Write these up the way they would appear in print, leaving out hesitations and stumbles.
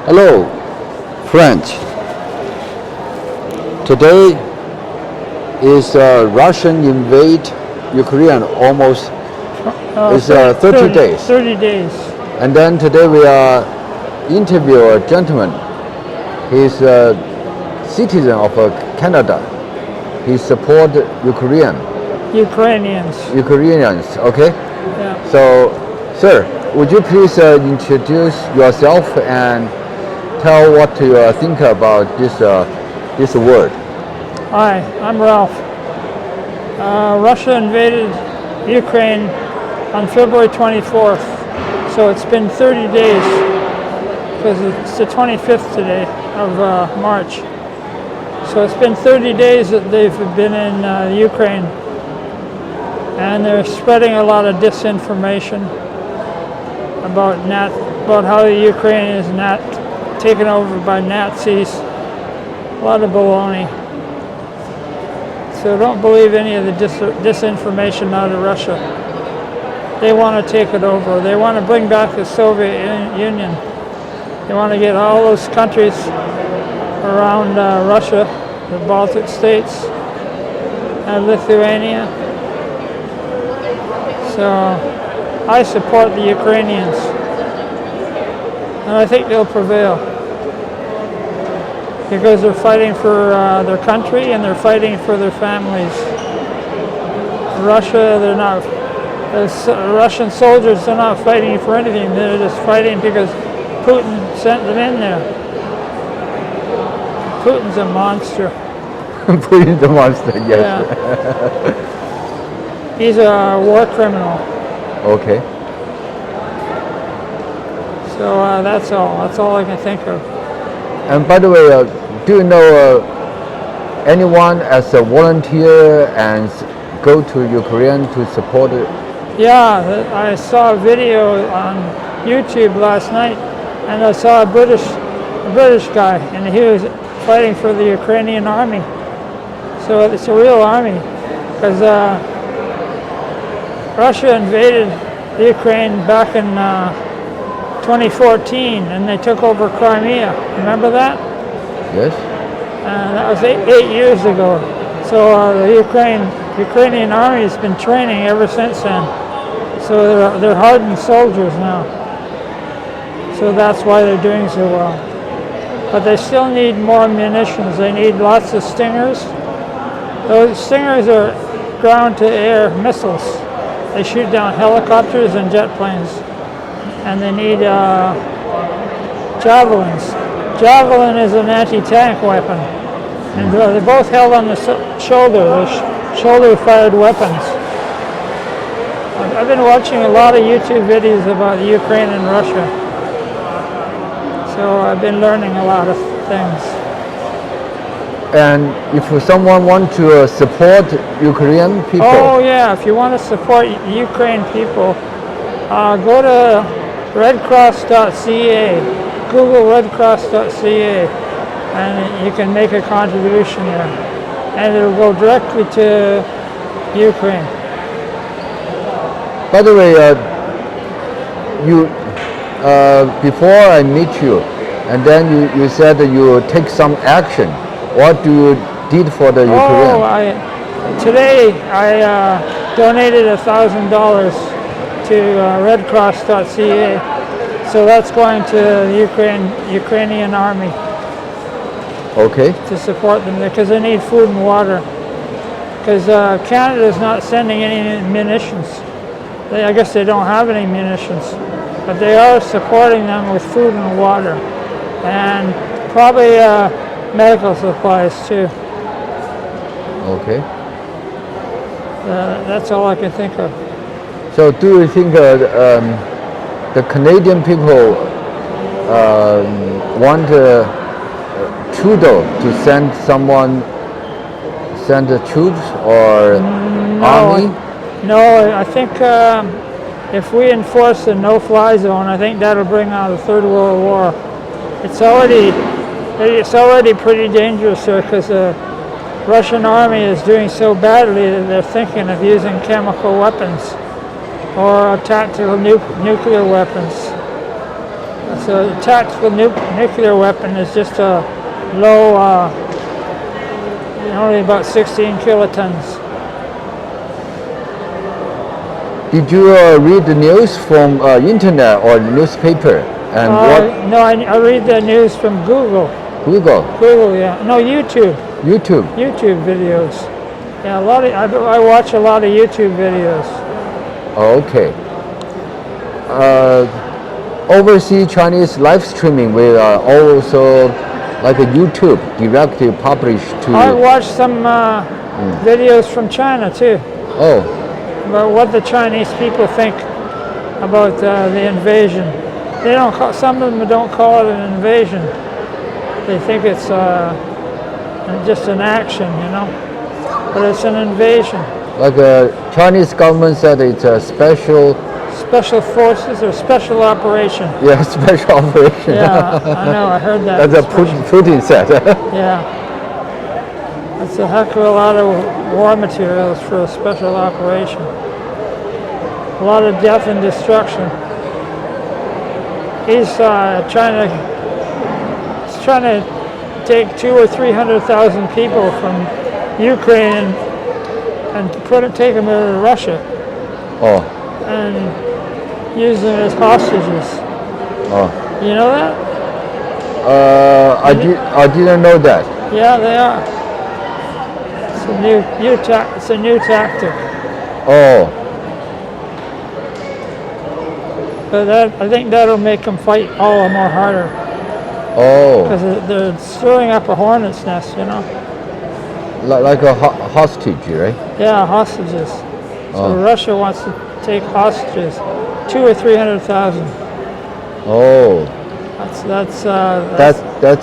Hello, French. Today is Russian invade Ukraine almost. It's 30 days. 30 days. And then today we interview a gentleman. He's a citizen of Canada. He support Ukrainians. Okay. Yeah. So, sir, would you please introduce yourself and tell what you think about this word? Hi, I'm Ralph. Russia invaded Ukraine on February 24th. So it's been 30 days because it's the 25th today of March. So it's been 30 days that they've been in Ukraine, and they're spreading a lot of disinformation about how the Ukraine is taken over by Nazis. A lot of baloney. So don't believe any of the disinformation out of Russia. They want to take it over. They want to bring back the Soviet Union. They want to get all those countries around Russia, the Baltic states, and Lithuania. So I support the Ukrainians, and I think they'll prevail because they're fighting for their country and they're fighting for their families. Russia, they're not. The Russian soldiers are not fighting for anything. They're just fighting because Putin sent them in there. Putin's a monster. Putin's a monster, yes. Yeah. He's a war criminal. Okay. So that's all. That's all I can think of. And by the way, do you know anyone as a volunteer and go to Ukraine to support it? Yeah, I saw a video on YouTube last night, and I saw a British guy, and he was fighting for the Ukrainian army. So it's a real army, because Russia invaded Ukraine back in 2014, and they took over Crimea. Remember that? Yes. That was eight years ago. So the Ukrainian army has been training ever since then. So they're hardened soldiers now. So that's why they're doing so well. But they still need more munitions. They need lots of Stingers. Those Stingers are ground-to-air missiles. They shoot down helicopters and jet planes. And they need javelins. Javelin is an anti-tank weapon. And they're both held on the shoulder. They're shoulder-fired weapons. I've been watching a lot of YouTube videos about Ukraine and Russia. So I've been learning a lot of things. And if someone wants to support Ukrainian people? Oh yeah, if you want to support Ukraine people, go to redcross.ca. Google redcross.ca, and you can make a contribution there. And it'll go directly to Ukraine. By the way, you before I meet you, and then you said that you take some action. What do you did for the Ukraine? Today I donated $1,000 to redcross.ca. So that's going to the Ukrainian army. Okay. To support them because they need food and water. Because Canada is not sending any munitions. I guess they don't have any munitions, but they are supporting them with food and water, and probably medical supplies too. Okay. That's all I can think of. So do you think the Canadian people want Trudeau to send the troops or army? No, I think if we enforce the no-fly zone, I think that'll bring on the Third World War. It's already pretty dangerous because the Russian army is doing so badly that they're thinking of using chemical weapons or tactical nuclear weapons. So a tactical nuclear weapon is just a low, only about 16 kilotons. Did you read the news from internet or newspaper? And No, I read the news from Google. Google, Yeah. No, YouTube. YouTube. YouTube videos. Yeah, I watch a lot of YouTube videos. Oh, okay. Overseas Chinese live streaming will also like a YouTube directly published to. I watch some videos from China too, Oh, about what the Chinese people think about the invasion. They don't some of them don't call it an invasion. They think it's just an action, but it's an invasion. like Chinese government said it's a special Forces or special operation. Yeah, special operation. Yeah, I know. I heard that. That's what Putin said. Yeah, that's a heck of a lot of war materials for a special operation. A lot of death and destruction. He's trying to take 200,000 or 300,000 people from Ukraine and take them to Russia Oh, and use them as hostages. oh. You know that? I didn't know that. Yeah, they are. It's a new tactic. Oh, But I think that'll make them fight all the more harder oh. because they're stirring up a hornet's nest, Like a hostage, right? Yeah, hostages. So Russia wants to take hostages, 200,000 or 300,000. Oh, that's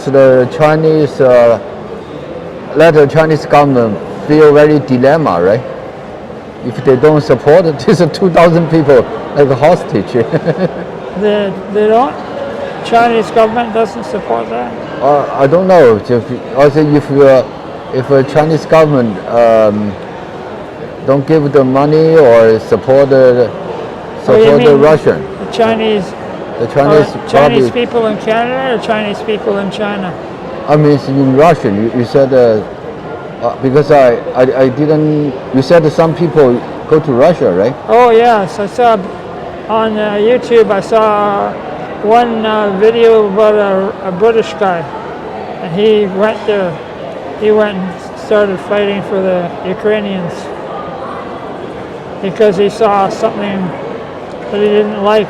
the Chinese. Let the Chinese government feel very dilemma, right? If they don't support it, there's 2,000 people like a hostage. They don't. Chinese government doesn't support that. I don't know. If a Chinese government don't give the money or support the Russian. The Chinese Chinese people in Canada or Chinese people in China? I mean, in Russian, you said because I didn't. You said some people go to Russia, right? Oh yes, I saw on YouTube. I saw one video about a British guy, and he went and started fighting for the Ukrainians because he saw something that he didn't like. I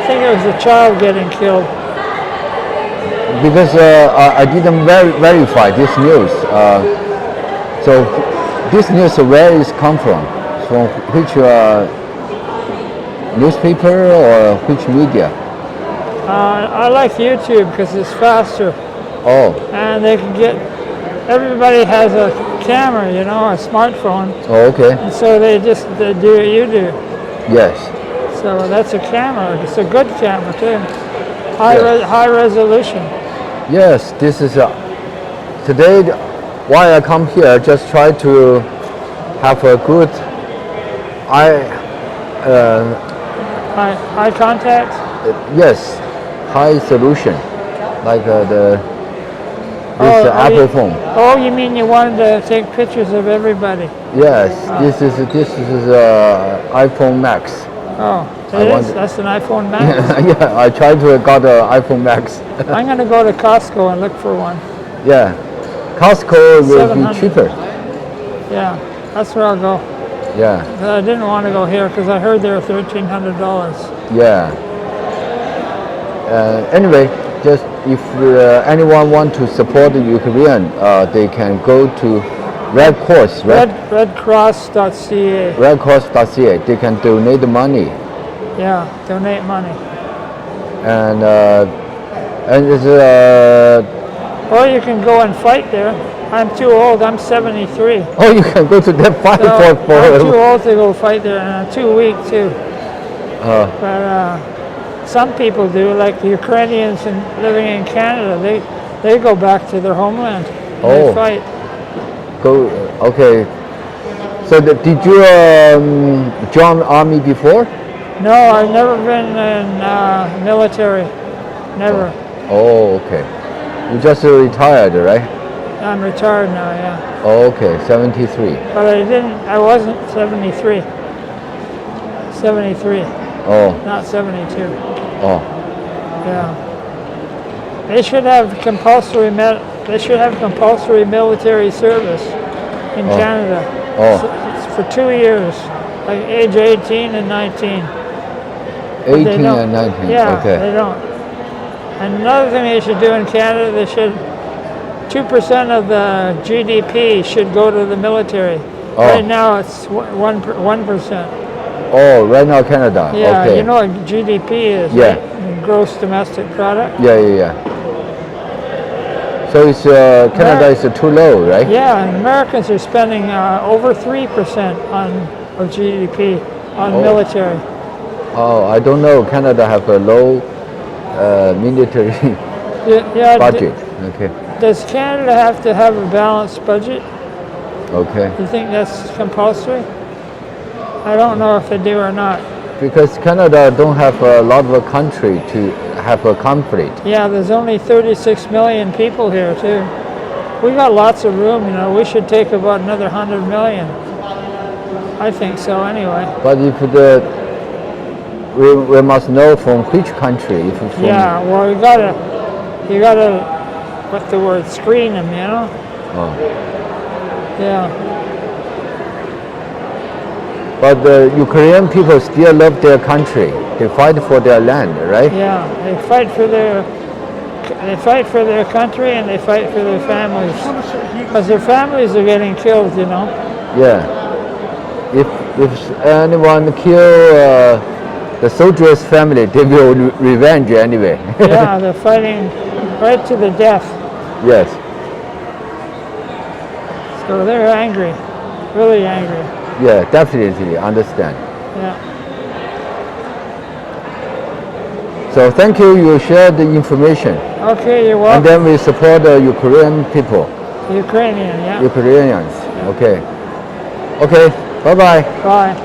think it was a child getting killed. Because I didn't verify this news. So this news, where is come from? From which newspaper or which media? I like YouTube because it's faster. Oh. And they can everybody has a camera, a smartphone. Oh, okay. And so they do what you do. Yes. So that's a camera. It's a good camera too. High resolution. Yes, this is today. Why I come here, just try to have a good eye contact. Yes, high solution, like this Apple phone. Oh, you mean you wanted to take pictures of everybody? Yes, this is iPhone Max. Oh, that's an iPhone Max? Yeah, I tried to got an iPhone Max. I'm going to go to Costco and look for one. Yeah, Costco will be cheaper. Yeah, that's where I'll go. Yeah. But I didn't want to go here because I heard they're $1,300. Yeah. Anyway, just if anyone want to support the Ukrainian, they can go to Red Cross, right? Redcross.ca. Redcross.ca. They can donate the money. Yeah, donate money. And it's or you can go and fight there. I'm too old. I'm 73. Oh, you can go to that fight for. I'm too old to go fight there, and I'm too weak too. But some people do, like the Ukrainians living in Canada. They go back to their homeland. And they fight. Go. Okay. So did you join army before? No, I've never been in military. Never. Oh, okay. You just retired, right? I'm retired now, yeah. Oh, okay, 73. But I wasn't 73. 73. Oh, Not 72. oh, Yeah. They should have compulsory military service in Canada. Oh. It's for 2 years, like age 18 and 19. 18 and 19. Yeah, Okay. they don't. And another thing they should do in Canada, 2% of the GDP should go to the military. Oh. Right now it's 1%. Oh, right now Canada. Yeah, Okay. you know what GDP is, Yeah. right? Gross domestic product. Yeah. So it's Canada is too low, right? Yeah, and Americans are spending over 3% of GDP on military. Oh, I don't know. Canada have a low military Yeah, budget. Okay. Does Canada have to have a balanced budget? Okay. You think that's compulsory? I don't know if they do or not. Because Canada don't have a lot of a country to have a conflict. Yeah, there's only 36 million people here too. We got lots of room, you know. We should take about another 100 million. I think so anyway. But if we must know from which country. If from, Yeah, well, you gotta, what's the word, screen them, you know? Oh. Yeah. But the Ukrainian people still love their country. They fight for their land, right? Yeah, they fight for their country and they fight for their families. Because their families are getting killed, you know? Yeah. If anyone kill the soldier's family, they will revenge anyway. Yeah, they're fighting right to the death. Yes. So they're angry, really angry. Yeah, definitely understand. Yeah. So thank you. You shared the information. Okay, you're And welcome. then we support the Ukrainian people. Ukrainian, yeah. Ukrainians. Okay. Okay. Bye-bye. Bye.